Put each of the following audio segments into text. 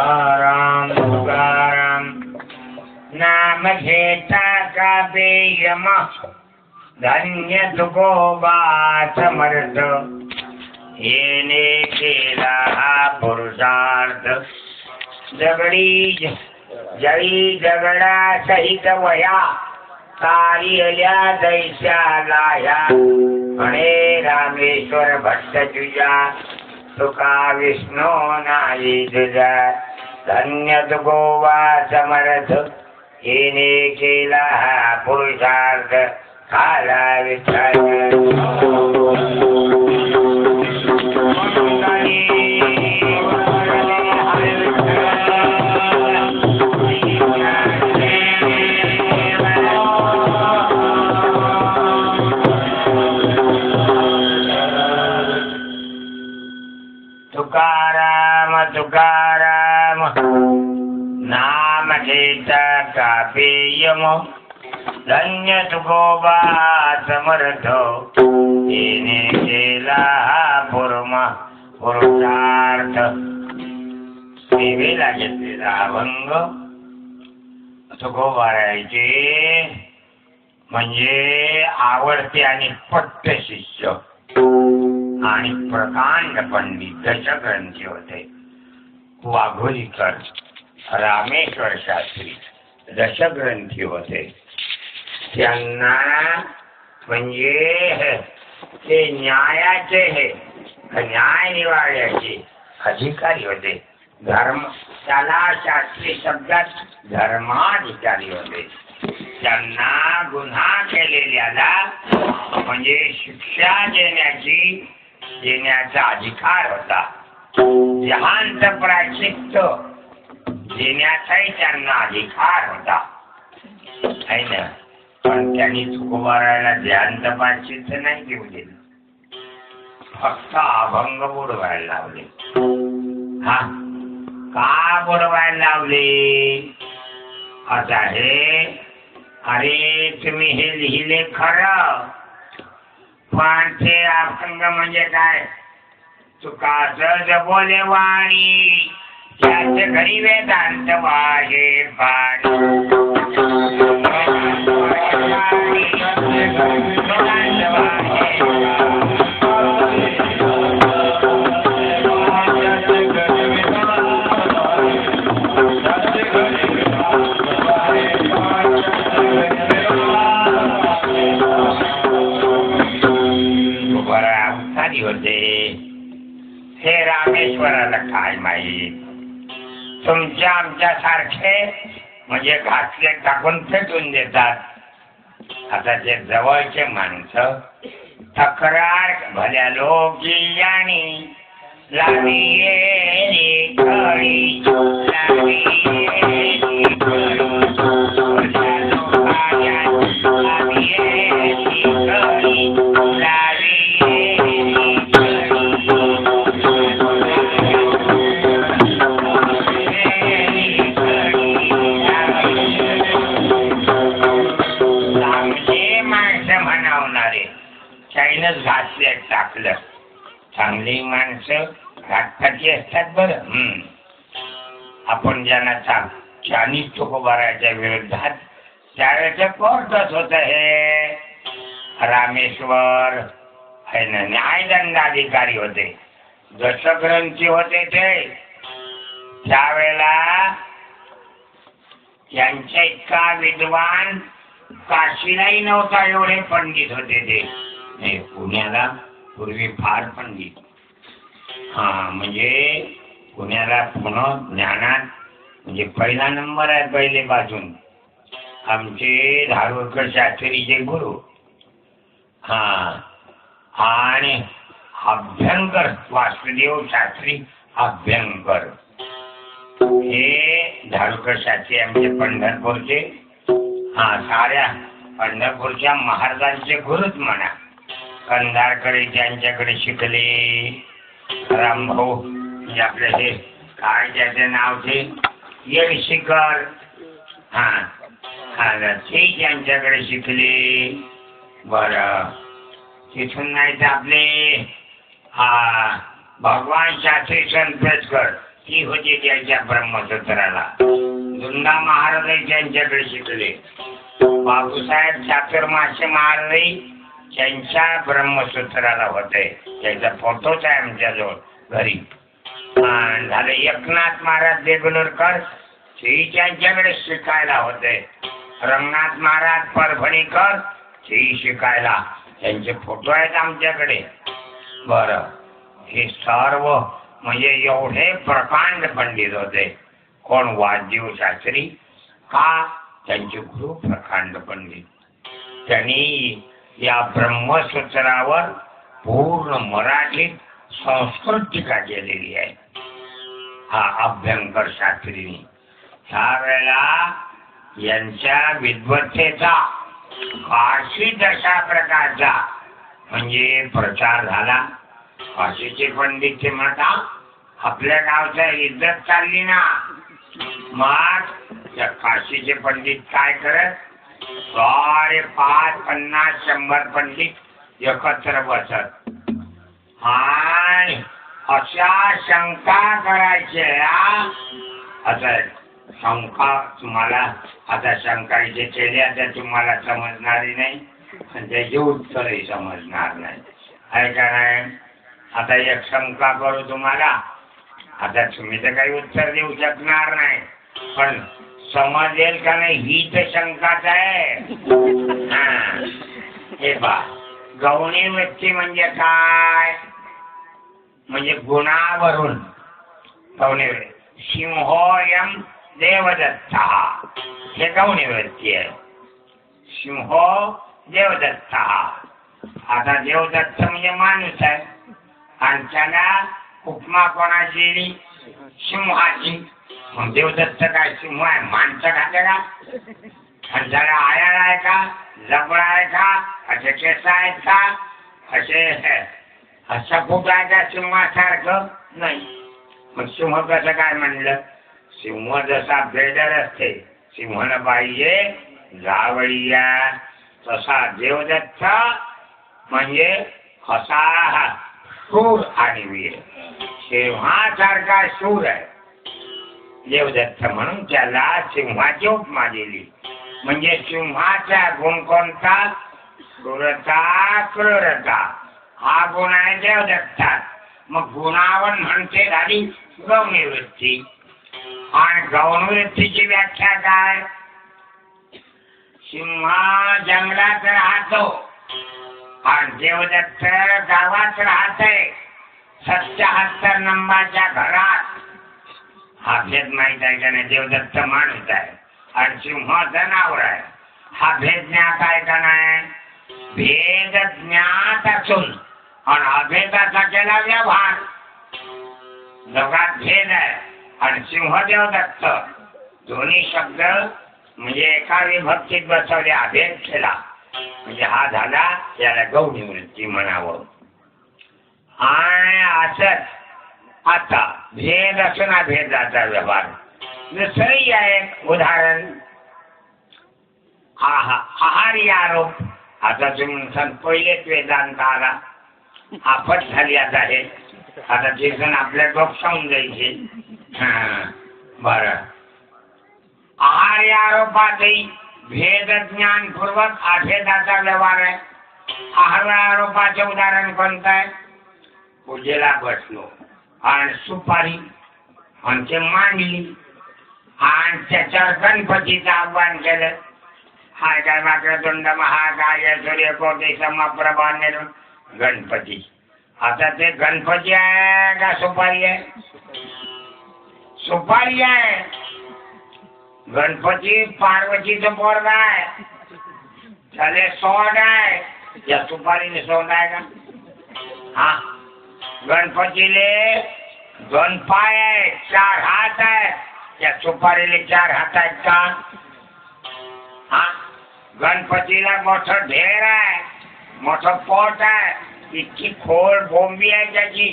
तुकाराम नाम घेता का बेयम धन्य तुकोबा समर्थ येणे केला हा पुरुषार्थ जळी दगडा सहित वया कार्याल्या दैशाला ह्या म्हणे रामेश्वर भट्ट तुझ्या तुका विष्णू नाही तुझा धन्य तुकोबा समर्थ येणे केला हा पुरुषार्थ खाला विठ्ठल तुकाराम तुकाराम नाम घेता का पेयम धन्य तुकोबा समर्थ येणे केला पुरुषार्थ सेवेला घेतलेला अभंग तुकोबारायचे म्हणजे आवडते आणि पट्ट शिष्य आणि प्रकांड पंडित दशग्रंथी होते. वाघोलीकर रामेश्वर शास्त्री दशग्रंथी होते. त्यांना म्हणजे ते न्यायाचे न्याय निवाड्याचे अधिकारी होते. धर्म त्याला शास्त्री शब्दात धर्माधिकारी होते. त्यांना गुन्हा केलेल्याला म्हणजे शिक्षा देण्याचा अधिकार होता. जहांत प्रायश्चित्त देण्याचाही त्यांना अधिकार होता आहे ना. पण त्यांनी तुकोबारायला ध्यान प्रायश्चित्त नाही देऊ दिलं, फक्त अभंग बुडवायला लावले. हा का बुडवायला लावले आता हे अरे तुम्ही हे लिहिले खरं पण ते अभंग म्हणजे काय तुकाच बोले वाणी त्याच घरी वेदांत वाजे पाणी होते. हे रामेश्वराला काय माहीत तुमच्या आमच्या सारखे म्हणजे घातले टाकून फेकून देतात. आता ते जवळचे माणसं तक्रार भल्या लोकी आणि लावी येली खळी लावी येली खळी लावी येली खळी लावी चायनच घातले टाकलं. चांगली माणसं घातपाती असतात बरं. आपण ज्यांना चानीच तुकोबाराच्या विरोधात त्यावेळेचं कोर्टच होत हे रामेश्वर आहे ना. न्यायदंडाधिकारी होते, दशग्रंथी होते. ते त्यावेळेला यांच्या इतका विद्वान काशीलाही नव्हता, एवढे पंडित होते ते. पुण्याला पूर्वी फार पंडित म्हणजे पुण्याला पुणे ज्ञानात म्हणजे पहिला नंबर आहे पहिले बाजून आमचे धारुरकर शास्त्रीचे गुरु. आणि अभ्यंकर वासुदेव शास्त्री अभ्यंकर हे धारुरकर शास्त्री आमचे पंढरपूरचे साऱ्या पंढरपूरच्या महाराजांचे गुरुच म्हणा. कंधारकडे त्यांच्याकडे शिकले. रामभाऊ म्हणजे आपले हे काय त्याचे नाव ते येडशिकर ते त्यांच्याकडे शिकले. बरं तिथून नाही तर आपले भगवान शास्त्री संतकर ती होती त्यांच्या ब्रह्मसूत्राला. धुंदा महाराज त्यांच्याकडे शिकले. बापूसाहेब चातुर्मास्य महाराज त्यांच्या ब्रह्मसूत्राला होते. त्याचा फोटोच आहे आमच्याजवळ घरी. झाले एकनाथ महाराज देगलूरकर ते त्यांच्याकडे शिकायला होते. रंगनाथ महाराज परभणीकर ते शिकायला, त्यांचे फोटो आहेत आमच्याकडे. बरं, हे सर्व म्हणजे एवढे प्रकांड पंडित होते. कोण? वासजीव शास्त्री. का? त्यांचे गुरु प्रकांड पंडित. त्यांनी या ब्रह्मसूत्रावर पूर्ण मराठीत संस्कृत टीका केलेली आहे. हा अभ्यंकर शास्त्रींनी त्यावेळेला यांच्या विद्वत्तेचा काशी अशा प्रकारचा म्हणजे प्रचार झाला. काशीचे पंडित ते म्हणतात आपल्या गावचा इज्जत चालली ना. मग त्या काशीचे पंडित काय करत? 5, 50, 100 पंडित एकत्र बसत आणि अशा शंका करायच्या. आता शंका तुम्हाला आता शंकाचे केल्या तर तुम्हाला समजणारी नाही आणि त्याचे उत्तरही समजणार नाही, आहे का नाही? आता एक शंका करू तुम्हाला. आता तुम्ही तर काही उत्तर देऊ शकणार नाही, पण समजेल का नाही ही तर शंकाच आहे. हे बा, गौणी वृत्ती म्हणजे काय? म्हणजे गुणावरून गौणी वृत्ती. सिंहोयम देवदत्ता हे गौणी वृत्ती आहे. सिंहो देवदत्ता. आता देवदत्त म्हणजे माणूस आहे आणि त्याला उपमा कोणाची? सिंहाची. मग देवदत्त काय सिंह आहे? माणसं खाते का? आणि त्याला आयाळ आहे का? जबडा आहे का? असे केस आहेत का? असे असं खूप आहे का सिंहासारखं? नाही. मग सिंह कसं काय म्हणलं? सिंह जसा बेडर असते, सिंहला पाहिजे जावळीया, तसा देवदत्त म्हणजे असा शूर आणि वीर. सिंहासारखा शूर आहे देवदत्त, म्हणून त्याला सिंहाची उपमा दिली. म्हणजे सिंहाचा गुण कोणता? क्रूरता, क्रूरता हा गुण आहे देवदत्तात. मग गुणावर म्हणते झाली गौणी वृत्ती. आणि गौण वृत्तीची व्याख्या काय? सिंह जंगलात राहतो आणि देवदत्त गावात राहते 77 नंबरच्या घरात. हा भेद माहित आहे का नाही? देवदत्त माणूस आहे आणि सिंह जनावर आहे. हा भेद ज्ञात आहे का नाही? भेद ज्ञात असून आणि अभेदाचा केला व्यवहार. दोघात भेद आहे आणि सिंह देवदत्त दोन्ही शब्द म्हणजे एका विभक्तीत बसवले, अभेद केला म्हणजे हा झाला, याला गौणी वृत्ती म्हणावं. आणि असंच आता भेद असून अभेदाचा व्यवहार. दुसरंही आहे उदाहरण, आहारी आरोप. आता तुम्ही पहिलेच वेदांत आला, आपत झाली आता हे. आता ते जण आपल्या डोक्षावून जायचे. बर, आहारी आरोपातही भेद ज्ञानपूर्वक अभेदाचा व्यवहार आहे. आहार आरोपाचे उदाहरण कोणतं आहे? पूजेला बसलो आणि सुपारी आणि ते मांडली आणि त्याच्यावर गणपतीचं आव्हान केलं. हाय काय वाक्रतुंड महाकाय सूर्यकोटी समप्रभा निर्मळ गणपती. आता ते गणपती आहे का सुपारी आहे? सुपारी आहे. गणपती पार्वतीचं पोरगा आहे, त्याले सोंड आहे. या सुपारीने सोंड आहे का? हा, गणपतीले 2 पाय आहे, 4 हात आहे. या सुपारीले 4 हात आहेत का? हा, गणपतीला मोठं ढेर आहे, मोठं पोट आहे, इतकी खोल बोंबी आहे त्याची.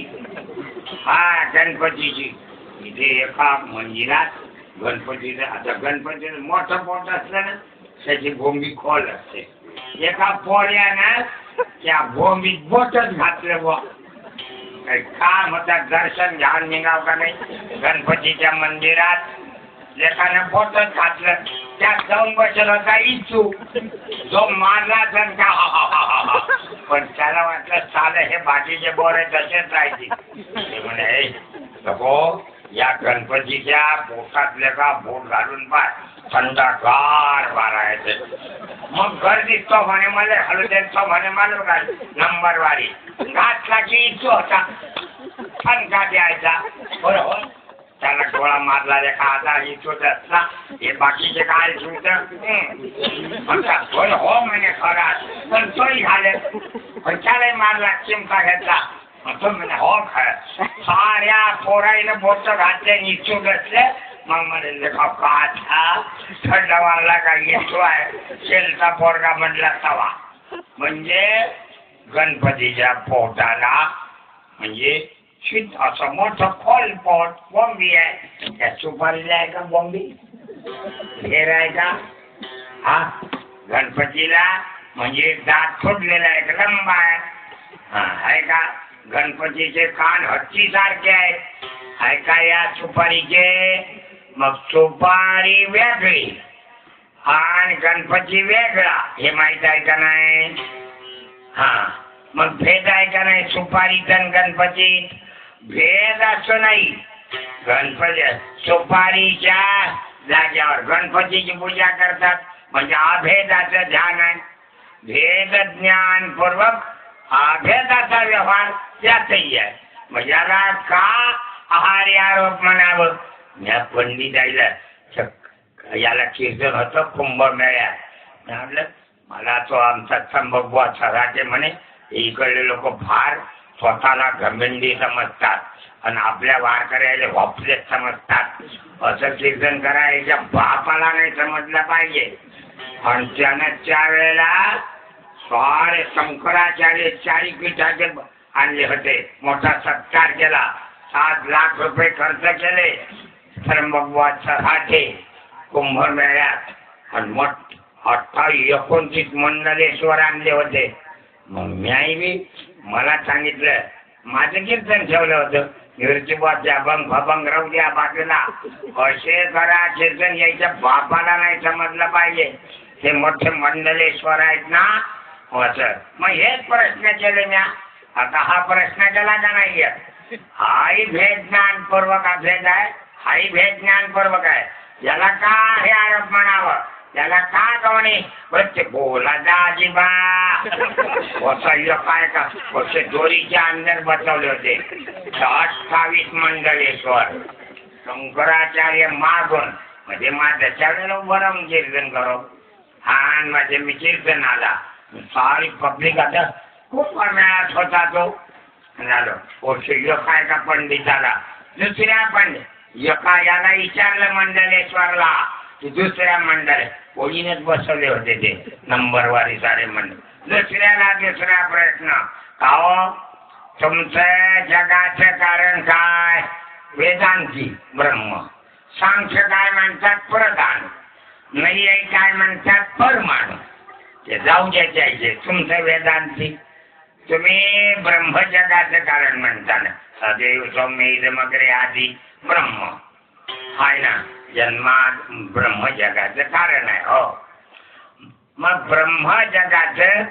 हा, गणपतीची. इथे एका मंदिरात गणपतीचं, आता गणपतीचं मोठं पोट असलं ना त्याची बोंबी खोल असते. एका पोळ्यानं त्या बोंबीत बोटच घातलं बुवा काम होतं दर्शन घ्यान निघाव का नाही गणपतीच्या मंदिरात लेखानं फोटोच घातलं त्यात जाऊन बसला होता इच्छू जो मारला जण का पण त्याला वाटलं चाल हे बाकीचे बोरे तसेच राहायचे म्हणे नको या गणपतीच्या पोटातले का बोट घालून पाय थंडगार वारायचे मग घर दिसतो म्हणे मला हलू देतो म्हणे मला काय नंबर वारी घातला की इच्छू होता थंडा द्यायचा बरोबर त्याला गोळा मारला लेखा आता इच्छूच असला हे बाकीचे काय इच्छूच हो म्हणे खरा पण तोही घाले पण त्यालाही मारला चिमटा घेतला तो म्हणे हो खरं साऱ्या पोराईनं बोट घातले इच्छू बसले मग म्हणे लेखा का थंड वारला का येतो आहे शेलचा पोरगा म्हटला तवा म्हणजे गणपतीच्या पोटाला म्हणजे शीत असं मोठं खोल पोट बॉम्बी आहे त्या सुपारीला आहे का बॉम्बी घेर आहे का हा गणपतीला म्हणजे दात फुटलेला आहे लंबा आहे हा आहे का गणपतीचे कान हत्ती सारखे आहेत आहे का या सुपारीचे मग सुपारी वेगळी आणि गणपती वेगळा हे माहित आहे का नाही हा मग भेद आहे का नाही सुपारीत आणि गणपतीत भेद असतो नाही गणपती सुपारीच्या जाग्यावर गणपतीची पूजा करतात म्हणजे अभेदाचं ध्यान आहे भेद ज्ञान पूर्वक अभेदाचा व्यवहार त्यातही आहे मग याला का आहारी आरोप म्हणावं या पंडिताईला याला कीर्तन होतं कुंभमेळ्यात म्हटलं मला तो आमचा संभव सराटे म्हणे इकडले लोक फार स्वतःला घमेंडी समजतात आणि आपल्या वारकऱ्याला वापलेत समजतात असं कीर्तन करायच्या बापाला नाही समजलं पाहिजे आणि त्यानं त्यावेळेला सारे शंकराचार्य चारी पीठाचे आणले होते मोठा सत्कार केला 7 लाख रुपये खर्च केले त्र्यंबकवासासाठी कुंभमेळ्यात आणि मोठ 28-29 मंडलेश्वर आणले होते मग मी मला सांगितलं माझं कीर्तन ठेवलं होतं निर्जीवाच्या अभंग फभंग राहू द्या बाजूला असे करा कीर्तन यायच्या बापाला नाही समजलं पाहिजे हे मोठे मंडलेश्वर आहेत ना असं मग हेच प्रश्न केले म्या आता हा प्रश्न केला का नाही हाही भेद ज्ञानपूर्वक अभेद आहे हाही भेद ज्ञानपूर्वक आहे याला का हे आरोप म्हणावं त्याला का गवणे बच्चे बोला दाजीबा असं काय का असे दोरीच्या अंदर बसवले होते 28 मंडलेश्वर शंकराचार्य मागून म्हणजे माझ्या वेळेला उभं राहून कीर्तन करो आणि माझे मी कीर्तन आला सारी पब्लिक आता खूप मेळात होता तो झालो काय का पंडिताला दुसऱ्या पंडित एका याला विचारलं मंडलेश्वरला की दुसऱ्या मंडळ कोणीनेच बसवले होते ते नंबरवारी सारे मंडळ दुसऱ्याला दुसरा प्रश्न काहो तुमचं जगाचं कारण काय वेदांती ब्रह्म सांख्य काय म्हणतात प्रधान नाही काय म्हणतात परमाणु ते जाऊ द्यायचे तुमचं वेदांती तुम्ही ब्रह्म जगाचं कारण म्हणता ना सदैव सौम्य इदमग्रे आधी ब्रह्म आहे ना जन्मात ब्रह्म जगाचं कारण आहे हो मग ब्रह्म जगाचं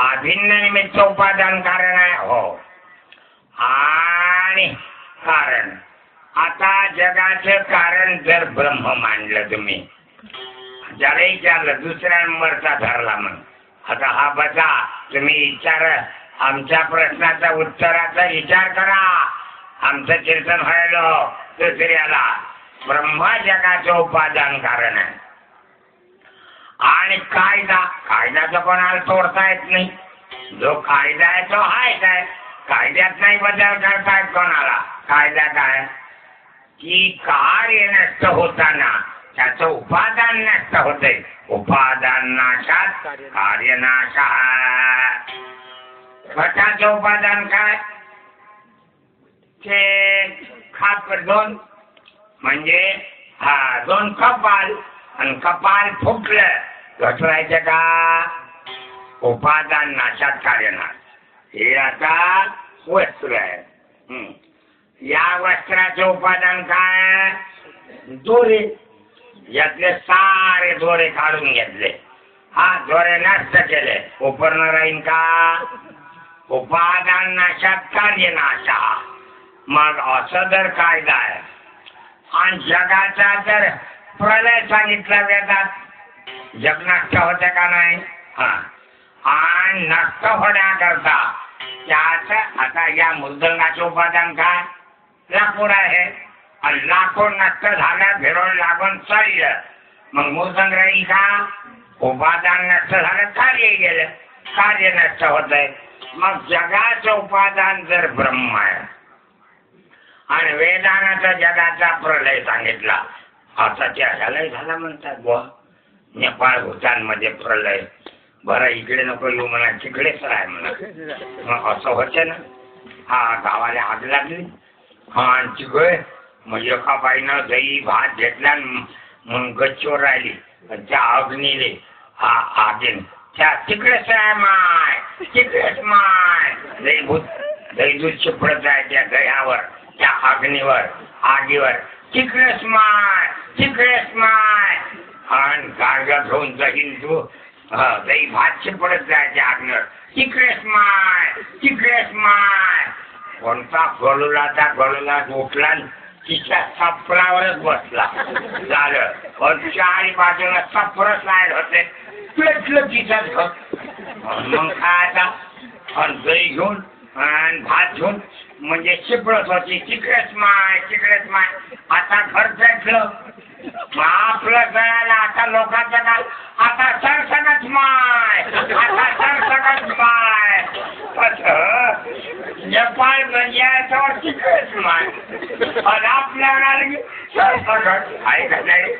अभिन्न निमित्त उपादान कारण आहे हो आणि कारण आता जगाचं कारण जर ब्रह्म मानलं तुम्ही ज्याला विचारलं दुसऱ्या नंबरचा धरला मग आता हा बसा तुम्ही विचार आमच्या प्रश्नाचा उत्तराचा विचार करा आमचं कीर्तन व्हायला दुसऱ्याला ब्रह्म जगाचं उपादान कारण आहे आणि कायदा तर कोणाला तोडता येत नाही जो कायदा आहे तो हायच आहे कायद्यात नाही बदल करता येत कोणाला कायदा काय की कार्य नष्ट होताना त्याचं उपादान नष्ट होते उपादान नाशात कार्य नाशात घटाचं उपादान काय ते खाप 2 म्हणजे दोन कपाल आणि कपाल फुटलं घटवायचं का उपादान नाशात कार्यनाश हे आता वस्तू आहे या वस्त्राचे उपादान काय? दोरे. यातले सारे दोरे काढून घेतले, हा दोरे नष्ट केले, उपरणं राहीन का? उपादान नाशात कार्य नाशा. मग असं जर कायदा आहे आणि जगाचा जर प्रलय सांगितला वेदात, जग नष्ट होते का नाही? हा. आणि नष्ट होण्याकरता त्याच आता या मृदंगाचे उपादान काय? लाकूड आहे. आणि लाकूड नष्ट झालं, फिरवून लागून चाललं, मग मृदंग राहील का? उपादान नष्ट झालं, कार्य गेलं, कार्य नष्ट होत आहे. मग जगाचं उपादान जर ब्रह्म आहे आणि वेदानाचा जगाचा प्रलय सांगितला, आता त्यालाही झाला म्हणतात बुवा नेपाळ भूतानमध्ये प्रलय. बरं इकडे नको येऊ म्हणा, तिकडेच राह म्हणा. मग असं होतं ना. हा गावाला आग लागली, हा तिकडे मग एका बाईनं दही भात घेतला, मग गच्चीवर राहिली, त्या अग्नीले हा आगीन त्या तिकडेच आहे माय, तिकडेच माय. दही दूध चिपडत आहे त्या दह्यावर, त्या अग्नीवर, आगीवर, तिकडेच माय, तिकडेच माय. आणि गाडगा घेऊन दही तू दही भात चिपडत जायच्या अग्नीवर, तिकडेच माय, तिकडेच माय. कोणता गळुला उठला, तिच्या सपरावरच बसला. झालं. पण चारी बाजूला सपर साईड होते, पेटलं तिच्याच घर. मग काय आता? आणि दही घेऊन आणि भात घेऊन म्हणजे चिपळत होती, तिकडेच माय, तिकडेच माय. आता घर पेटलं, आपलं जळालं. आता लोकांचं काय? आता सरसकट माय, आता सरसकट माय. नेपाळ म्हणजे याच्यावर तिकडेच माय. आणि आपल्याला सरसकट आहे का नाही?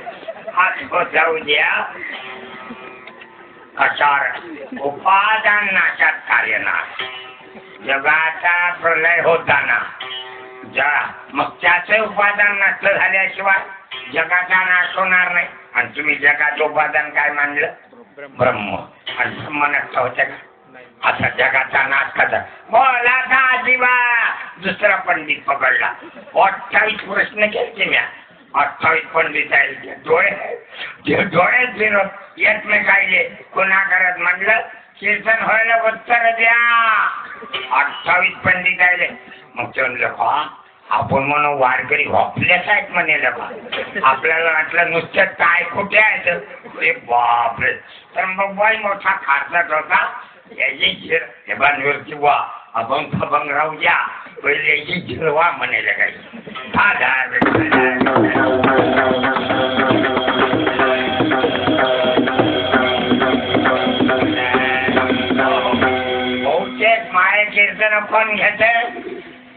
हात जाऊ द्या. अचार उपादान नाशात कार्य नाश. जगाचा प्रलय होताना मग त्याचे उपादान नष्ट झाल्याशिवाय जगाचा नाश होणार नाही. आणि तुम्ही जगाचं उपादान काय मानलं? ब्रह्म. आणि ब्रह्म नष्ट होते का? आता जगाचा नाश कसा? बोला का जीवा? दुसरा पंडित पकडला. 28 प्रश्न केले म्या. 28 पंडित आहे, डोळेच फिरत एकमेकायले कोणा करत म्हणलं कीर्तन व्हायला उत्तर द्या. 28 पंडित आले. मग ते म्हणलं का आपण म्हणून वारकरी वापल्याच आहेत म्हणेल का? आपल्याला वाटलं नुसतं काय कुठे आहे. अरे बापरे. तर मग बाई मोठा खासदार होता, याची झिर हे बांधवरची वा आपण खबंग राहू द्या, पहिले याची झिरवा म्हणेल काही. बहुतेक माये कीर्तन कोण घेते?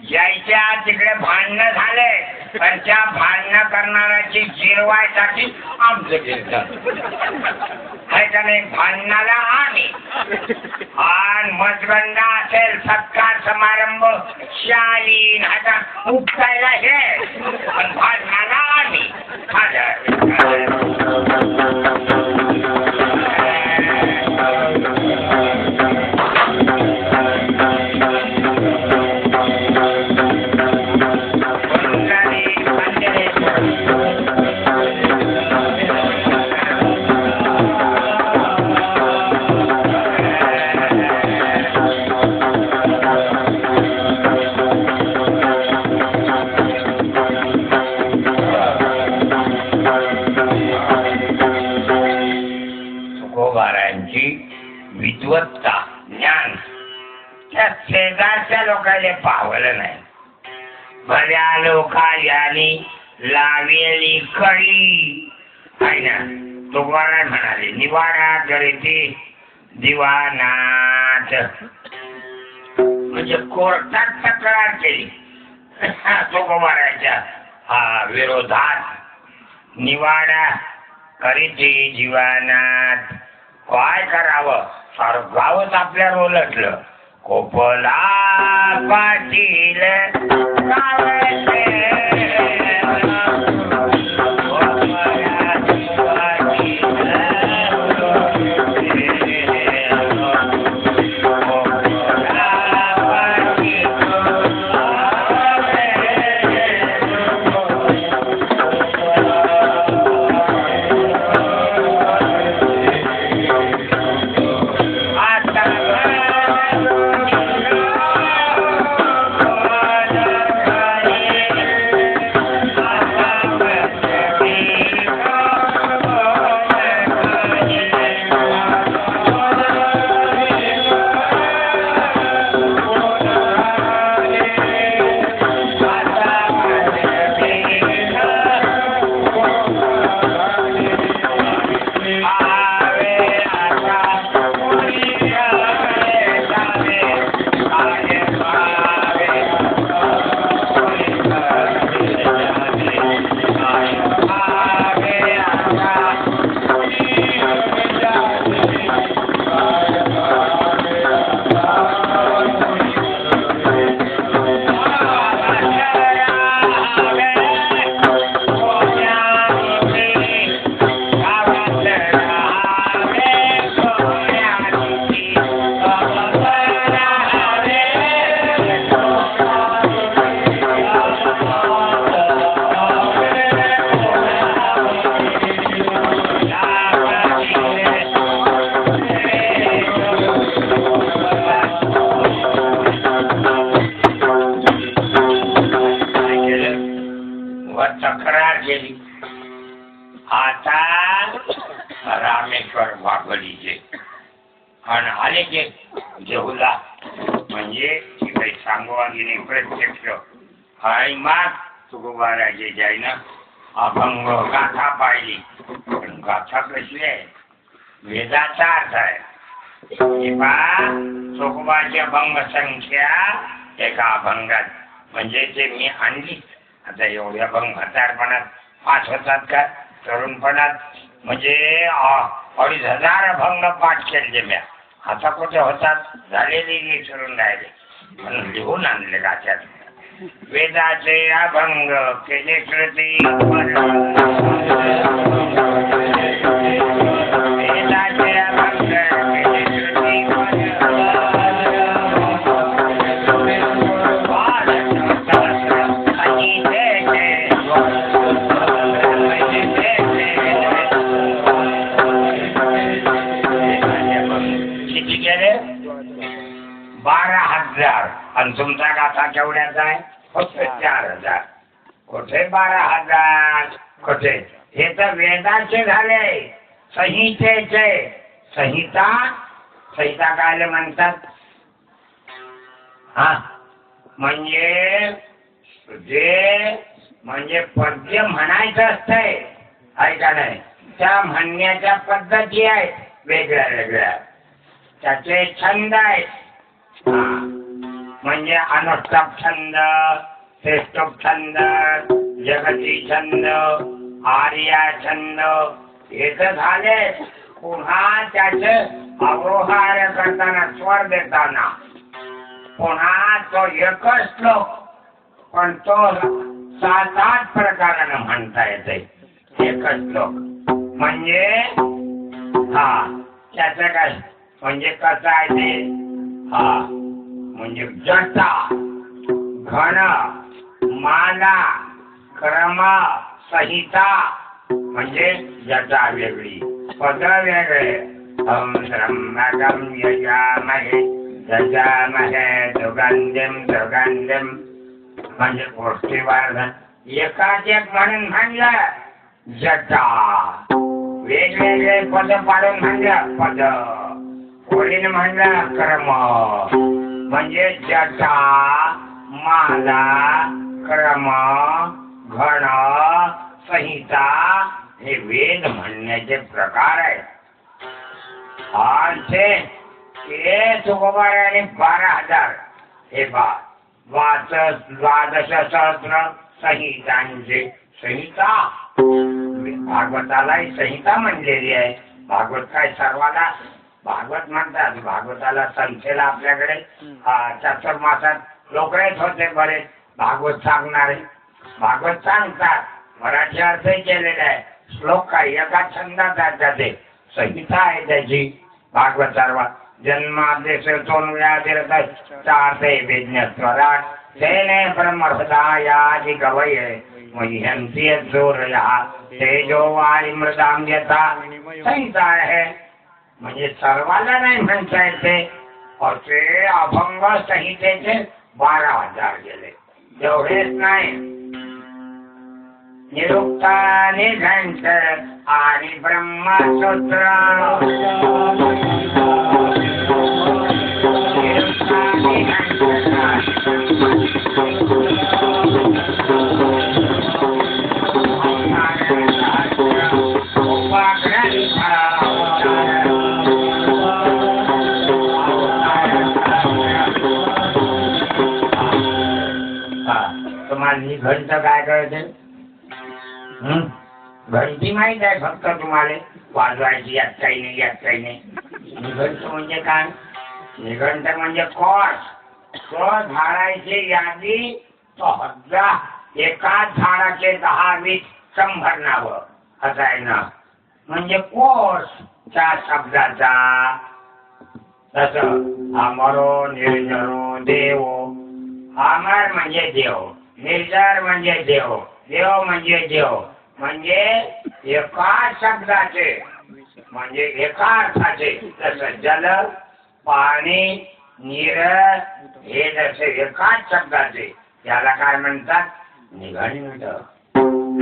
ज्याच्या तिकडे भांडणं झाले, पण त्या भांडणं करणाऱ्याची जिरवायसाठी आमचं कीर्तन आहे का नाही? भांडणाला आम्ही. आणि मजगंडा असेल, सत्कार समारंभ शालीन आता उपटायला हे, पण भांडणाला आम्ही. विद्वत्ता ज्ञान त्या शेजारच्या लोकांना पावलं नाही. बऱ्या लोकांनी लावेली कळी आहे ना. तुकाराम म्हणाले निवाडा करीती दिवानात, म्हणजे कोर्टात तक्रार केली तुकोबाराच्या विरोधात. निवाडा करीती जीवानात काय करावं? सारं गावच आपल्यावर ओलटलं. कोपला पाटील आता रामेश्वर वाघोलीचे आणि आले जे जेहुला म्हणजे काही सांगवा गेली प्रत्यक्ष आणि मग तुकोबाराजे जाईना अभंग गाथा पाहिली. पण गाथा कशी आहे? वेदाचा अर्थ आहे. तुकोबाची अभंग संख्या एका अभंगात म्हणजे ते मी आणली. आता एवढ्या अभंग म्हातारपणात 5 होतात का? तरुणपणात म्हणजे 2,500 अभंग पाठ केले म्या. आता कुठे होतात? झालेली विसरून राहिले. म्हणून लिहून आणले गाच्यात. वेदाचे अभंग केले कृती वेदाचे अभंग केले कृती किती केले? 12,000. आणि तुमचा गाथा केवढ्याचा आहे? फक्त 4,000. कुठे 12,000? कुठे? हे तर वेदाचे झाले, संहितेचे. संहिता संहिता काय म्हणतात? हा म्हणजे जे म्हणजे पद्य म्हणायचं असतंय ऐका नाही, त्या म्हणण्याच्या पद्धती आहेत वेगळ्या वेगळ्या. त्याचे छंद आहेत. म्हणजे अनुष्ठाप छंद, श्रेष्ठोप छंद, जगती छंद, आर्या छंद हे तर झाले. पुन्हा त्याचे अवरोहार करताना स्वर देताना पुन्हा तो एकच श्लोक पण तो 7-8 प्रकाराने म्हणता येते. एकच श्लोक म्हणजे त्याचं काय म्हणजे कसं आहे ते? म्हणजे जटा, घन, माला, क्रम, संहिता म्हणजे जटा वेगळी, पद वेगळे. ब्रह्मगम यजामहे यजामहे सुगंधिम सुगंधिम म्हणजे गोष्टीवर्धन. एकाच एक म्हणून म्हणलं जटा. वेगवेगळे पद पाडून म्हणलं पद. ओळीने म्हणलं क्रम म्हणजे जटा, माला, क्रम, घन, संहिता हे वेद म्हणण्याचे प्रकार आहेत. हे तुकोबाराने 12,000 हे 12 सहस्र संहितांचे संहिता. भागवतालाही संहिता म्हणलेली आहे. भागवत काय सर्वाला भागवत म्हणतात. भागवताला संख्येला आपल्याकडे चातुर्मासात लोक येत होते बरेच भागवत सांगणारे. भागवत सांगतात. मराठी अर्थही केलेला आहे. श्लोक काय एका छंदात आहे. संहिता आहे त्याची. भागवत सर्वात जन्मादेशोन व्याधिरते वेज्ञस्वराट तेने ब्रह्महृदायादि कवये मह्यन्ति यज्जोरयः तेजो वायुमृतां यथा संहिता आहे. म्हणजे सर्वाला नाही म्हणता येते. असे अभंग संहितेचे 12,000 गेले. एवढेच नाही, निरुक्ता, निघंट आणि ब्रह्मसूत्र. तुम्हाला निघंट काय कळते? घंटी माहित आहे फक्त तुम्हाला वाजवायची. यात काही नाही, यात काही नाही. निघंट म्हणजे काय? निघंट म्हणजे कॉस. तो झाडाची यादी तो 1000 एकाच झाडाचे 10, 20, 100 नावं असं आहे ना. म्हणजे कोर्स त्या शब्दाचा. तसं अमरो निर्जरो देवो. अमर म्हणजे देव, निर्जर म्हणजे देव, देव म्हणजे देव. म्हणजे एका शब्दाचे म्हणजे एका अर्थाचे. तसं जल, पाणी, नीर हे जसे एकाच शब्दाचे याला काय म्हणतात? निघंट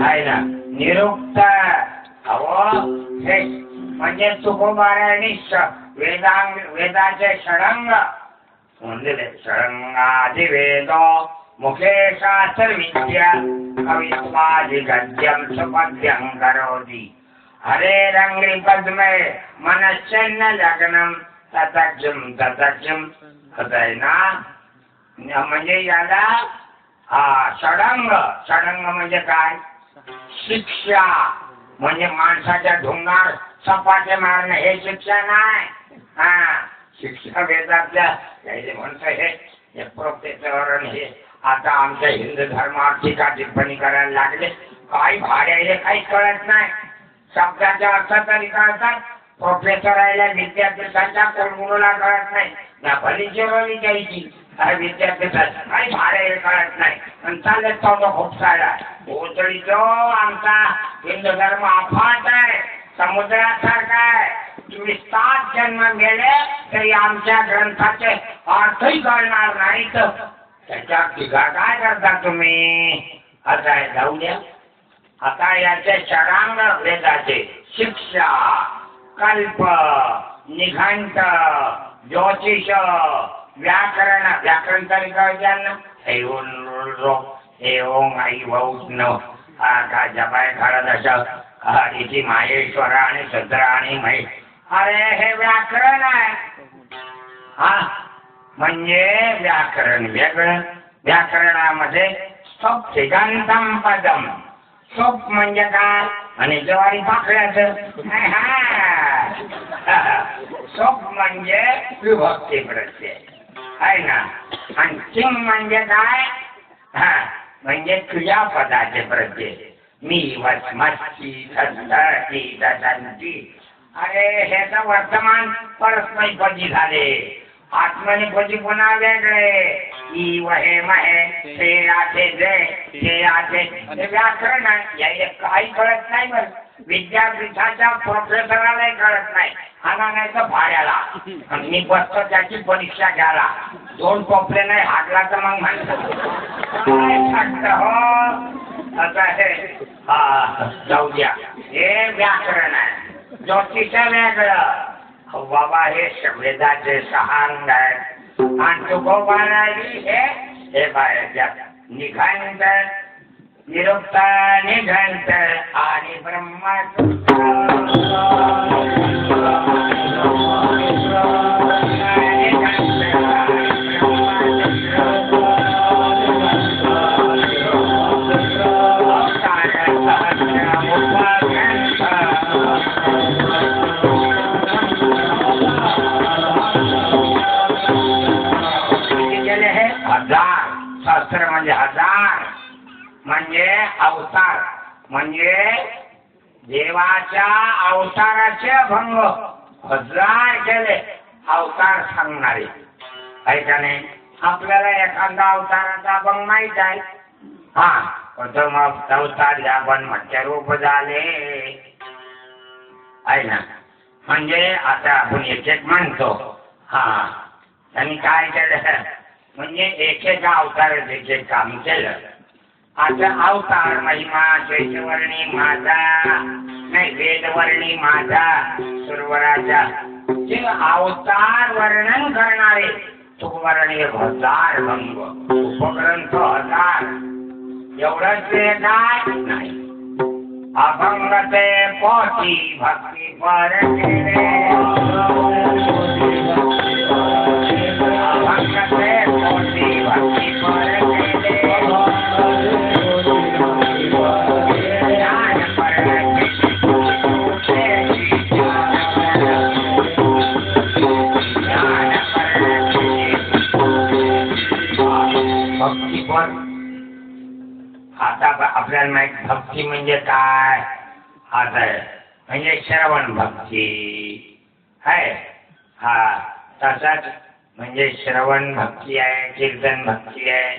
आहे ना. निरुक्त हो हे म्हणजे तुकोबारायणी वेदाचे षडंग म्हणजे षडंगादि वेद मुखे शास्त्र विद्या कवित्वादि गद्यम सुपद्यं करोति हरे रंगी पद्मे मनश्चन्न लग्नम ततक्षम होतंय ना. म्हणजे याला षडंग म्हणजे काय? शिक्षा म्हणजे माणसाच्या ढोंगार सपाटे मारणं हे शिक्षा नाही. शिक्षा वेदातल्या म्हणतं हे प्रोफेसर हे आता आमच्या हिंदू धर्मावर टीका टिप्पणी करायला लागले. काही भाड्याले काही कळत नाही. शब्दाचा अर्थ तरी कळतात. प्रोफेसर आहे विद्यापीठाच्या कोणमुला कळत नाही. या भलीची द्यायची विद्यापीठात काही भाड्याले कळत नाही. आणि चालत तो खूप सारा ओतळी जो आमचा हिंदू धर्म अफाट आहे, समुद्रासारखा आहे. 24 जन्म गेले तरी आमच्या ग्रंथाचे अर्थही कळणार नाहीत. त्याच्या टीका काय करता तुम्ही? आता जाऊ द्या. आता याचे षडांग वेदाचे शिक्षा, कल्प, निघंट, ज्योतिष, व्याकरण तरी कळत्यांना आई भाऊ न का जपाय खरं तसं इथे माहेश्वर आणि सत्र आणि महेश. अरे हे व्याकरण आहे. म्हणजे व्याकरण वेगळं. व्याकरणामध्ये सोप तिघांतम पदम. सोप म्हणजे काय? आणि ज्वारी पाकळ्याचं. सोप म्हणजे विभक्ती प्रत्यय आहे ना. आणि चिंग म्हणजे काय? म्हणजे क्रियापदाचे प्रत्यय. मी वस मस्ती संती दसंती. अरे हे तर वर्तमान परस्मैपदी झाले. आत्मनेपदी पुन्हा वेगळे. ई वहे महे ते आते जे ते आते हे व्याकरण आहे. याला काही कळत नाही. बरं विद्यापीठाच्या प्रोफेसरालाही कळत नाही. नाही तर भाड्याला. मी बसतो त्याची परीक्षा घ्यायला. 2 कोपरे नाही हाकला तर मग म्हणतो हो आता हे जाऊ द्या. हे व्याकरण आहे. ज्योतिष वेगळं. बाबा हे वेदाचे सहांग आहे. आणि तुकोबारायणी हे बाहेरच्या निघंट, निरुक्त, निघंट आणि शास्त्र म्हणजे 1000 म्हणजे अवतार. म्हणजे देवाच्या अवताराचे अभंग 1000 केले. अवतार सांगणारे आहे का नाही? आपल्याला एखादा अवताराचा अभंग माहित आहे. प्रथम अवतार आपण मत्स्य रूप झाले आहे ना. म्हणजे आता आपण एक म्हणतो. त्यांनी काय केलं? म्हणजे एक अवतार एक काम केलं. आता अवतार महिमा शैशवर्णी माझा नाही वेदवर्णी माझा सुरवराचा जे अवतार वर्णन करणारे तुकवर्णीय 1000 भंग उपग्रंथ 1000. एवढंच ते काय नाही. अभंग ते पोथी भक्ती पर आता आपल्याला माहित भक्ती म्हणजे काय? आता म्हणजे श्रवण भक्ती आहे. तसाच म्हणजे श्रवण भक्ती आहे, कीर्तन भक्ती आहे.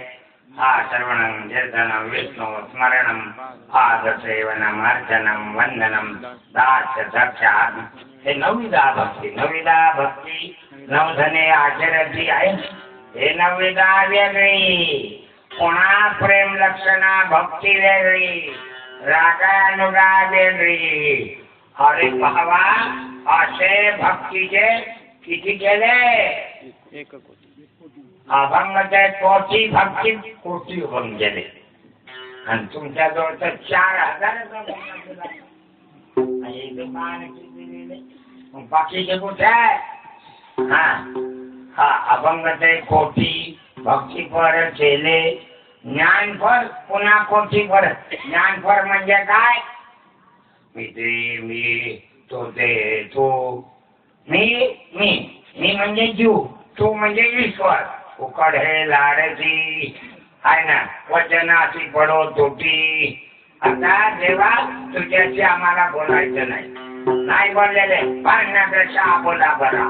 श्रवणं कीर्तनं विष्णू स्मरणं पादसेवनम् अर्चनं वंदनं दास्य साक्षात्. हे 9विधा भक्ती. 9विधा भक्ती 9 धने आचरती आहे. हे 9विधा वेगळी. पुन्हा प्रेम लक्षणा भक्ती वेगळी, रागानुगा वेगळी, अरे भावा असे भक्तीचे किती केले अभंगाचे कोटी भक्ती कोटी अभंग केले आणि तुमच्याजवळ तर 4000 बाकीचे कुठे आहे हा अभंगाचे कोटी भक्ती पर केले ज्ञानफळ पुन्हा कोटी पर ज्ञानफळ म्हणजे काय मी ते मी तो ते तू मी म्हणजे जीव तू म्हणजे ईश्वर उकड हे लाडची आहे ना वचनाची पडो तोटी आता देवा तुझ्याशी आम्हाला बोलायचं नाही बोललेले पाहण्यापेक्षा बोला बरा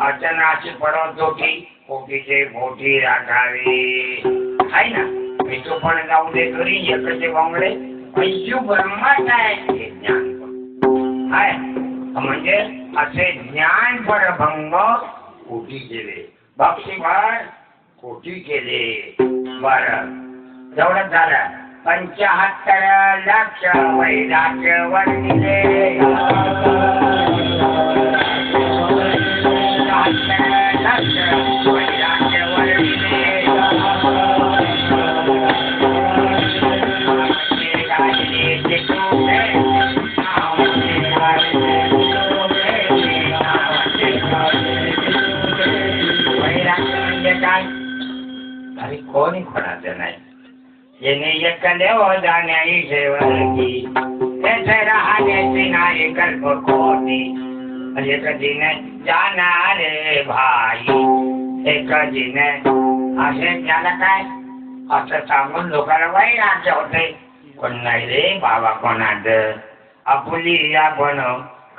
वचनाची पडो तोटी पोटीचे पोटी राखावी आहे ना मी तो पण जाऊ दे घरी एकचे बांगडे जीव ब्रह्माच आहे ज्ञान आहे म्हणजे असे ज्ञान परभंग कोटी केले भक्तिभर कोटी केले बर जेवढं झालं 75 लाख वैराग्य वर्णिले 75 लाख वैराग्य वर्णिले अरे कोणी कोणाचं नाही येणे एकले हो जाण्याई शेवटी त्याचे राहण्याची नाही कल्प खोटी एकजीने जाणारे भाई एकजीने असे ज्याला काय असं सांगून लोकांना वैराग्य होते कोण नाही रे बाबा कोणाच आपुली आपण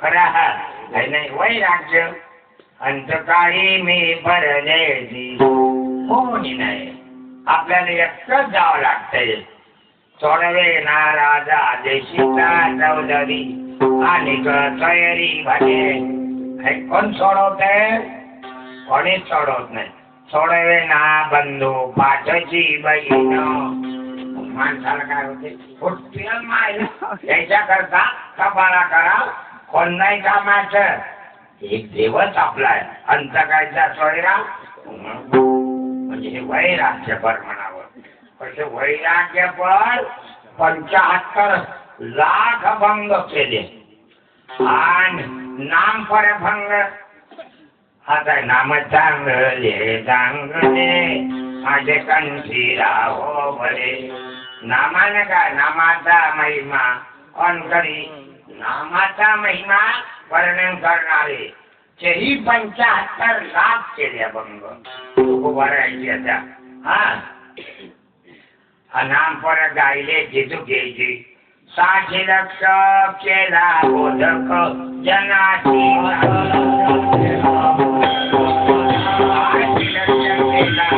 खरा नाही वैराग्य अंतकाळी मी भरले कोणी नाही आपल्याला एकटंच जावं लागतंय सोडवे ना राजा देशीचा चौधरी आणि तयारी भाजे कोण सोडवते कोणीच सोडवत नाही सोडवे ना बंधू पाठची बहीण माणसाला काय होते याच्याकरता कपाळा करा कोण नाही कामाचं एक देवच आपला आहे अंतकाळचा सोयरा म्हणजे हे वैराग्य पर म्हणावं असे वैराग्य पर 75 लाख भंग केले आणि नाम पर भंग आता नाम चांगले चांगले माझे कंठी राहो भले नामाने काय नामाचा महिमा कोण करी नामाचा महिमा वर्णन करणारे तेही 75 लाख केले भंग भरायचे नाम पर गायले जिजू घ्यायची 60 लक्ष केला बोधक जनाची 60 लक्ष केला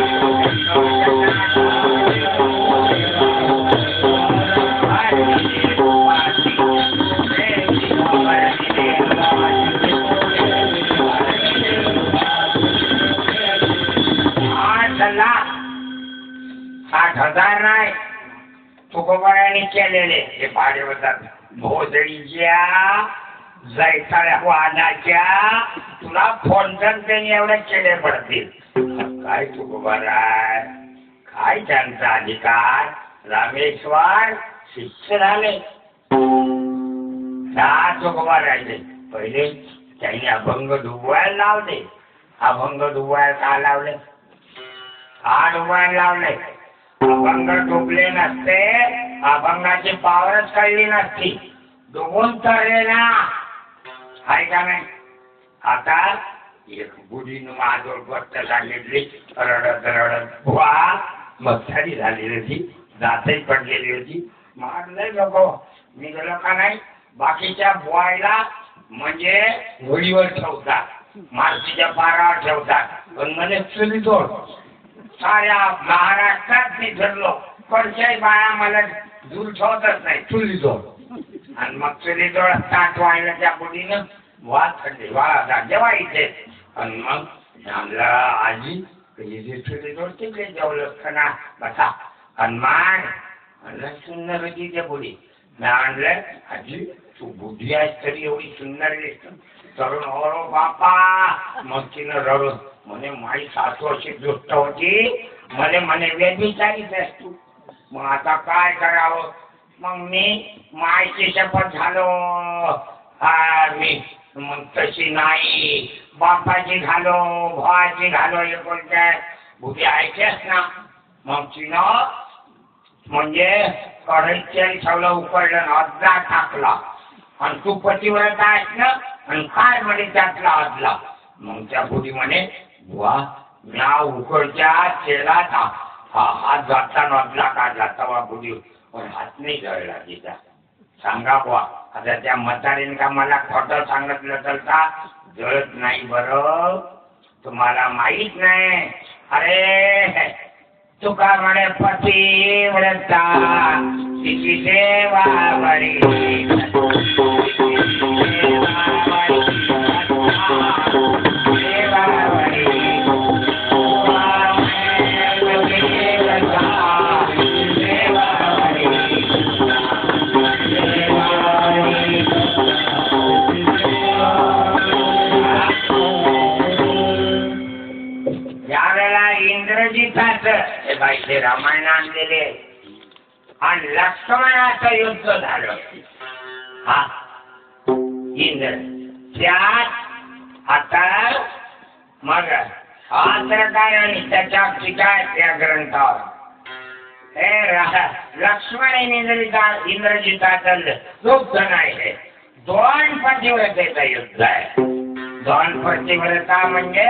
लाख 60,000 नाही तुकोबाराने केलेले हे भाडे होतात भोजडीच्या जैसाळ्या वाहनाच्या तुला फोन त्यांनी एवढे केले पडतील काय तुकोबाराय काय त्यांचा अधिकार रामेश्वर शिष्य झाले तुकोबारायचे पहिले त्यांनी अभंग डुबवायला लावले अभंग डुबवायला का लावले डुबायला लावले अभंग डुबले नसते अभंगाची पावरच कळली नसती डुबून तळले ना आहे का नाही आता एक बुढीनं माझ्यावर गोष्ट सांगितली रडत रडत वा मस्तारी झालेली होती दातही पडलेली होती मारलंय नको मी गेलो का नाही बाकीच्या बुवायला म्हणजे होळीवर ठेवतात मारतीच्या पारावर ठेवतात पण म्हणजे चुली तोड साऱ्या महाराष्ट्रात मी ठरलो कोणत्याही बाया मला दूर ठेवतच नाही चुली तोड आणि मग चुली तोड ताट व्हायला त्या बुढीनं वाद थंडी वाळा जेव्हा इथे आणि मग आणला आजी चुली तोड तिकडे जेवलं ना बसा आणि मान आणलं सुंदर होती त्या बुडी मी आणलं आजी तू बुद्धी आहेस तरी एवढी सुंदर दिसत तरुण हो बापा. मग तिनं रडून म्हणे माई सासू अशी दुष्ट होती म्हणे व्यभिचारीच आहेस तू. मग आता काय करावं. मग मी मायची शपथ झालो मी मग तशी नाही बापाची घालो भावाची घालो हे कोणत्या बुद्धी ऐकतेस ना. मग तिनं म्हणजे कढईत तेल ठेवलं उकळलं अदला टाकला आणि तू पतिव्रत आहेस ना आणि काय म्हणे त्यातला अदला. मग त्या बुडी म्हणे बुवा म्या उकळच्या तेलात हात जाताना अदला काढला तवा बुडी पण हात नाही जळला तिचा. सांगा बुवा आता त्या म्हातारीने का मला खोटं सांगितलं तर का जळत नाही बरं तुम्हाला माहित नाही. अरे तुका म्हणे पतिव्रता तिची सेवा बरी बाईचे रामायण आणलेले आणि लक्ष्मणाचं युद्ध झालं. हा इंद्र त्यात आता मग आश्रकार आणि त्याच्या टीका त्या ग्रंथावर लक्ष्मण इंद्रजिताचं युद्ध नाही दोन पतिव्रतेचं युद्ध आहे. दोन पतिव्रता म्हणजे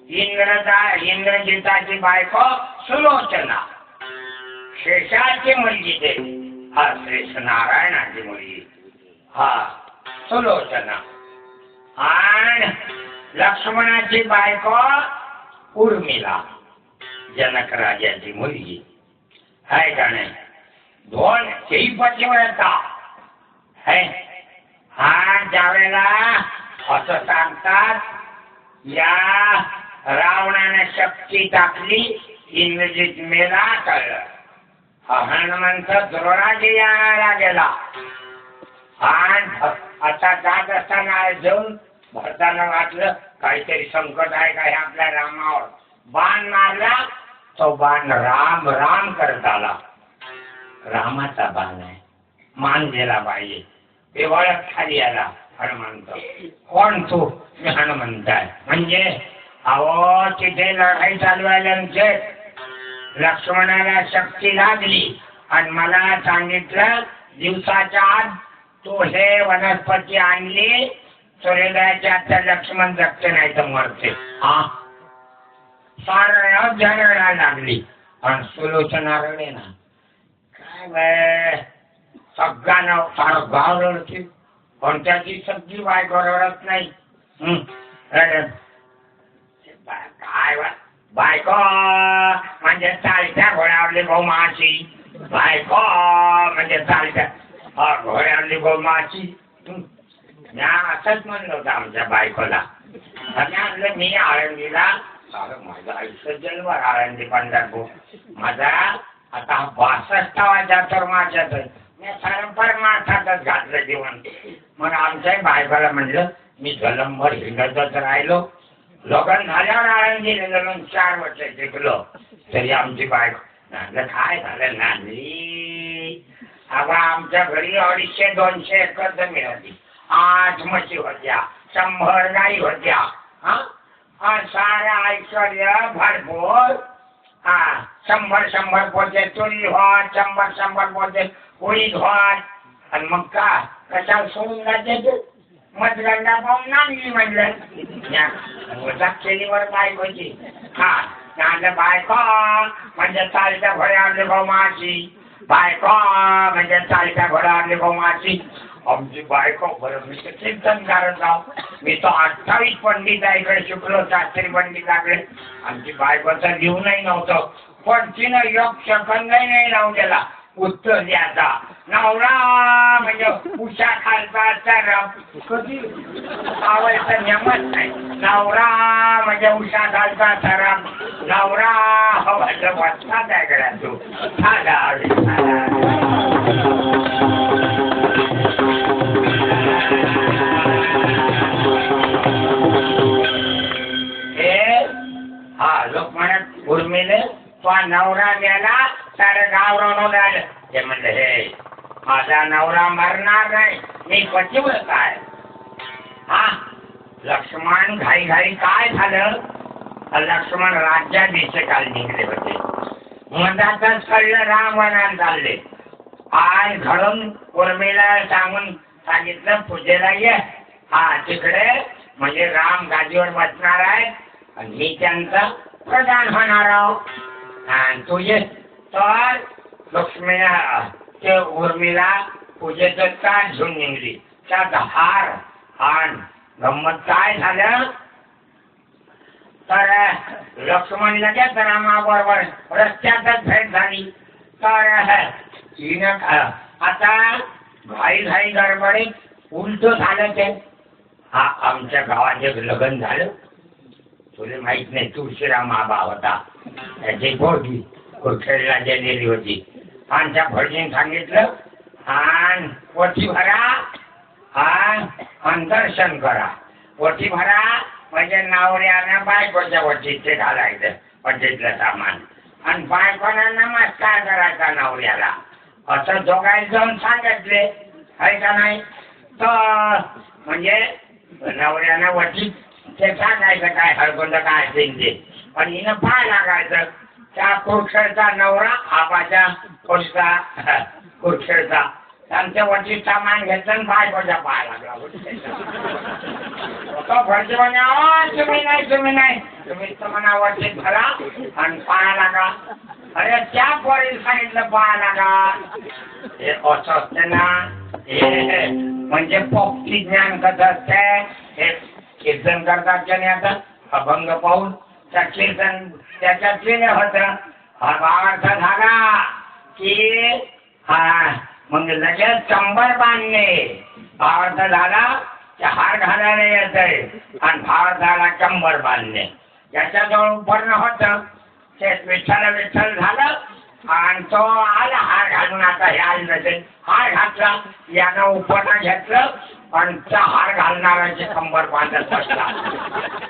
इंद्रजिताची बायको सुलोचना शेषाची मुलगी ते हा श्रेष्ठ नारायणाची मुलगी हा सुलोचना आणि लक्ष्मणाची बायको उर्मिला जनक राजाची मुलगी आहे का नाही. दोन ही पतिव्रता है. हा ज्यावेळेला असं सांगतात या रावणाने शक्ती टाकली इंद्रजित मेला कळलं. हनुमंत द्रोणाजी आणायला गेला आणि आता जात असताना जाऊन भरताना वाटलं काहीतरी संकट आहे का आपल्या रामावर. बाण मारला तो बाण राम राम करत आला. रामाचा बाण आहे मान गेला पाहिजे. ते वळख खाली आला हनुमंत कोण तू. मी हनुमंत आहे. म्हणजे अहो तिथे लढाई चालवायला लक्ष्मणाला शक्ती लागली आणि मला सांगितलं दिवसाच्या आत तू हे वनस्पती आणली सूर्योदयाच्या आता लक्ष्मण जगते नाही तर मरते. हा सारा रडायला लागली आणि सुलोचना रडे ना काय सगळ्यांना सारं गाव रडते पण त्याची सगळी बायको रडत नाही. काय बायको म्हणजे चालत्या घोड्यावरली गोमाची. बायको म्हणजे चालत्या घोड्यावरली गोमाची. मी असंच म्हणलं होतं आमच्या बायकोला. मी आळंदीला माझं आयुष्य जन्मभर आळंदी पंढरपूर माझा आता 62वा तर माझ्यात मी सारं परमार्थातच घातलं जीवन. मग आमच्या बायकोला म्हणलं मी जलमभर हिंडतच राहिलो. लग्न झाल्यावर आळंदी गेलं 4 वर्ष शिकलो तरी आमची बायको काय झालं नाली. अगं आमच्या घरी 250-200 एकर जमीन होती. 8 म्हशी होत्या 100 गाई होत्या. सारा ऐश्वर्य भरपूर. 100 पोते तुरी होत 100 पोते उडीद होत. आणि मग का कशाला सोडून जाते मतगंडा पाहून नांदली म्हणलं केलीवर बायकोची. बायको म्हणजे चालत्या घोड्यावरली गोमाची. बायको म्हणजे चालत्या घोड्यावरली गोमाची. आमची बायको बरं मी कीर्तन करत जाऊ. मी तो 28 पंडिताकडे शिकलो शास्त्री पंडिताकडे. आमची बायकोचा जीवनही नव्हतं पण तिनं योग शकंदही नाही लावून गेला उत्तर द्यायचा. नवरा म्हणजे उषा खालचा तर कधी आवडतं नियमच नाही. नवरा म्हणजे उषा खालचा सराम. नवरा हवायचं वाचतात आहे गड्या तू. गेले तो नवरा गेला सारे गाव रडून आलं. ते म्हणलं हे माझा नवरा मरणार नाही, मी पतिव्रत आहे. हा लक्ष्मण घाई घाई काय झालं? लक्ष्मण राज्याभिषेकाला निघले होते. मधातच कळलं राम वनात चालले. आज घडून उर्मिला सांगितलं पूजेला ये. हा तिकडे म्हणजे राम गादीवर बसणार आहे आणि मी त्यांचा प्रधान होणार आहोत. आणि तुझे तर लक्ष्मीला ते उर्मिला पूजेचं ताट घेऊन निघली. त्यात हार आणि गंमत काय झालं तर लक्ष्मण लगेच रामाबरोबर रस्त्यातच भेट झाली. तर तिनं आता घाई घाई गडबडीत उलट झालं ते. हा आमच्या गावात एक लग्न झालं, तुला माहित नाही, तुळशीराम आबा होता, त्याची पोरगी कुरखेडला गेलेली होती. आणि त्या भटजीने सांगितलं आणि पोथी भरा आणि दर्शन करा. पोथी भरा म्हणजे नवऱ्यानं बायकोच्या वटीत ते घालायचं वटीतलं सामान आणि बायकोनं नमस्कार करायचा नवऱ्याला, असं दोघांनी जाऊन सांगितले आहे का नाही. तर म्हणजे नवऱ्यानं वटीत ते सांगायचं काय हरकुंड काय असेल ते, पण हिनं पाय लागायचं. त्या कुरखेडचा नवरा आबाच्या कोणता कुरखेडचा त्यांच्या वरती सामान घेतलं आणि बायकोच्या पाय लागला. तो भटजी म्हणे तुम्ही नाही तुम्ही तर म्हणा वरतीत भरा आणि पाया लागा. अरे त्या पोरीला सांगितलं पाया लागा. हे असं असते ना, हे म्हणजे पोक्ती ज्ञान कसं असते. हे कीर्तन करतात की नाही, आता अभंग पाहून त्या कीर्तन त्याच्यात लिहिलं होतं. हा भावार्थ झाला की हा मग लगेच कंबर बांधणे. भावार्थ झाला की हार घालायला येतंय आणि भावार्थ झाला कंबर बांधणे. याच्याजवळ उपरणं होतं ते विठ्ठल विठ्ठल झालं आणि तो आला हार घालून. आता हे आलं नसेल, हार घातला, यानं उपरणं घेतलं आणि त्या हार घालणाऱ्याची कंबर बांधत बसला.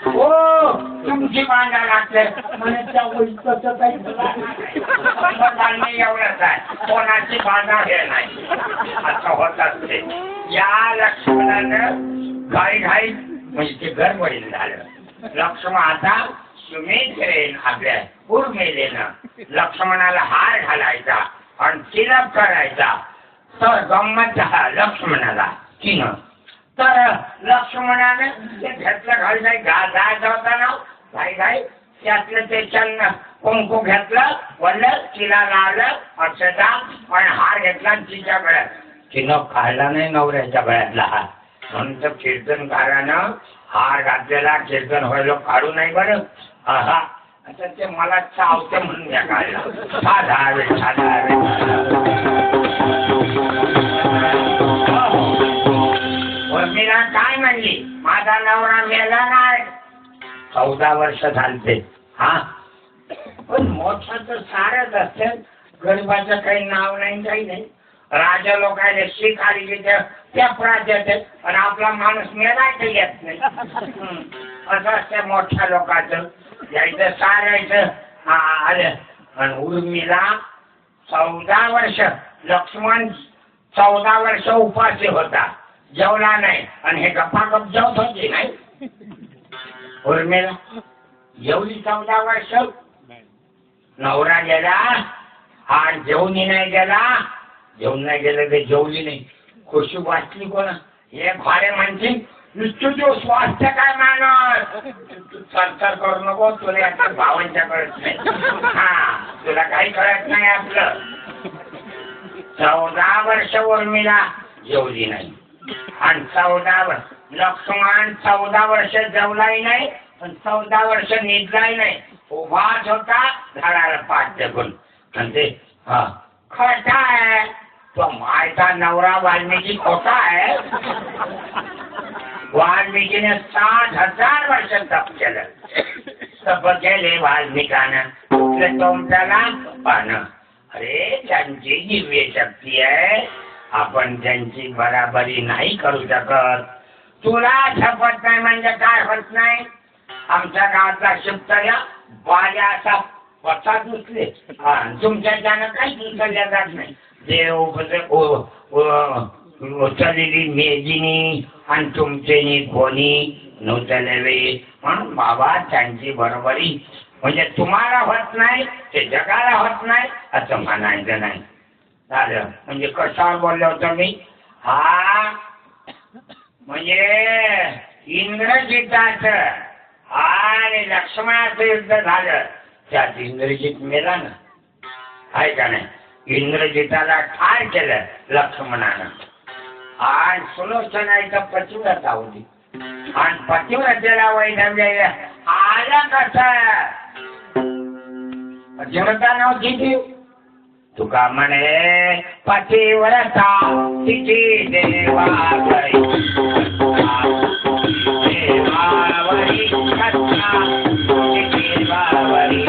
हो तुमची बांधा लागते म्हणे त्या कसं काही कंबर बांधणे एवढंच आहे, कोणाची बांधा हे नाही. असं होत असते. या लक्ष्मणानं घाई घाई म्हणजे ते गडबडीत झालं. लक्ष्मण आता सुमित्रेन आपल्या उर्मिलेनं लक्ष्मणाला हार घालायचा आणि तिलक करायचा. तर गंमत लक्ष्मणाला तिनं तर लक्ष्मणाने ते घेतलं घाल जायचं होता ना घाई घाई त्यातलं ते चन्न कुंकू घेतलं वल्लं तिला लावलं अक्षता आणि हार घेतला आणि तिच्या गळ्यात. तिनं खायला नाही नवऱ्याच्या गळ्यातला हार. म्हणून तर कीर्तनकारानं हार घातलेला कीर्तन व्हायला काढू नाही बरं. हा आता ते मला चावते म्हणून मी काढला. साधा हवे साधा हवे. उर्मिला काय म्हणली, माझा नवरा मेला नाही. 14 वर्ष झालते. हा पण मोठं तर सारच असते, गरीबाचं काही नाव नाही काही नाही. राजा लोकांना शीख आली की त्या प्राज्यात आणि आपला माणूस मेला काही येत नाही. असं असतं मोठ्या लोकांचं. यायचं सारायचं आलं. आणि उर्मिला 14 वर्ष लक्ष्मण 14 वर्ष उपाशी होता, जेवला नाही आणि हे गप्पागप जेवत होते नाही. उर्मिला जेवली 14 वर्ष. नवरा गेला आणि जेवणी नाही गेला. जेवण नाही गेलं ते जेवली नाही. खुशी वाचली कोण हे भाडे म्हणतील तुझं स्वास्थ्य काय मानस सरकार करू नको, तुला आता भावांच्या कळत नाही. हा तुला काही कळत नाही आपलं. 14 वर्ष उर्मिला जेवली नाही आणि 14 वर्ष लक्ष्मण 14 वर्ष जेवलाही नाही पण 14 वर्ष निजलाही नाही. उभाच होता झाडाला पाठ टेकून. आणि ते हा खोटा आहे तो मायचा नवरा वाल्मिकी खोटा आहे. वाल्मिकीने 60,000 वर्ष तप केलं. तप केले वाल्मिकानं कुठलं तुमच्याला पानं. अरे त्यांची दिव्य शक्ती आहे, आपण त्यांची बराबरी नाही करू शकत. तुला झपत नाही म्हणजे काय होत नाही. आमच्या गावातला शिवतर्या बाजा असा स्वतः दुसरे तुमच्या त्यानं काही दुसरल्या जात नाही. देव उचललेली मेदिनी आणि तुमचे कोणी नव्हते म्हणून बाबा त्यांची बरोबरी म्हणजे तुम्हाला होत नाही ते जगाला होत नाही असं म्हणायचं नाही. झालं म्हणजे कशावर बोललो होतो मी? हा म्हणजे इंद्रजिताचं आणि लक्ष्मणाचं युद्ध झालं त्यात इंद्रजित मेला ना, आहे का नाही? इंद्रजिताला ठार केलं लक्ष्मणानं आणि सुलोचनाचा पतिव्रता होती आणि पतिव्रतेला वैधव्य आलं कसं? पतिव्रता नव्हती ती. तुका म्हणे पतिव्रता तिची देवावरी देवावरी कथा देवावरी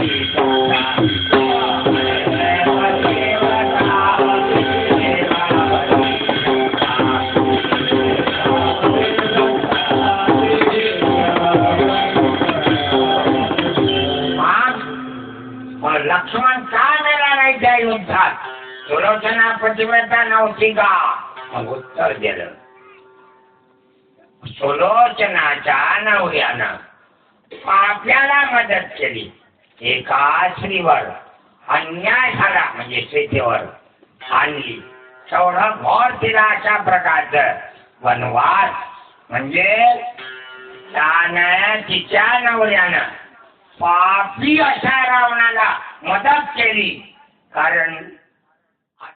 लक्ष्मण का मेला नाही त्या युद्धात? सुलोचना पतिव्रता नव्हती का? मग उत्तर दिलं सुलोचनाच्या नवऱ्यानं आपल्याला मदत केली. एका स्त्रीवर अन्याय झाला म्हणजे सीतेवर आणली तेवढं घोर तिला अशा प्रकारचं वनवास म्हणजे त्यानं तिच्या नवऱ्यानं पापी अशा रावणाला मदत केली. कारण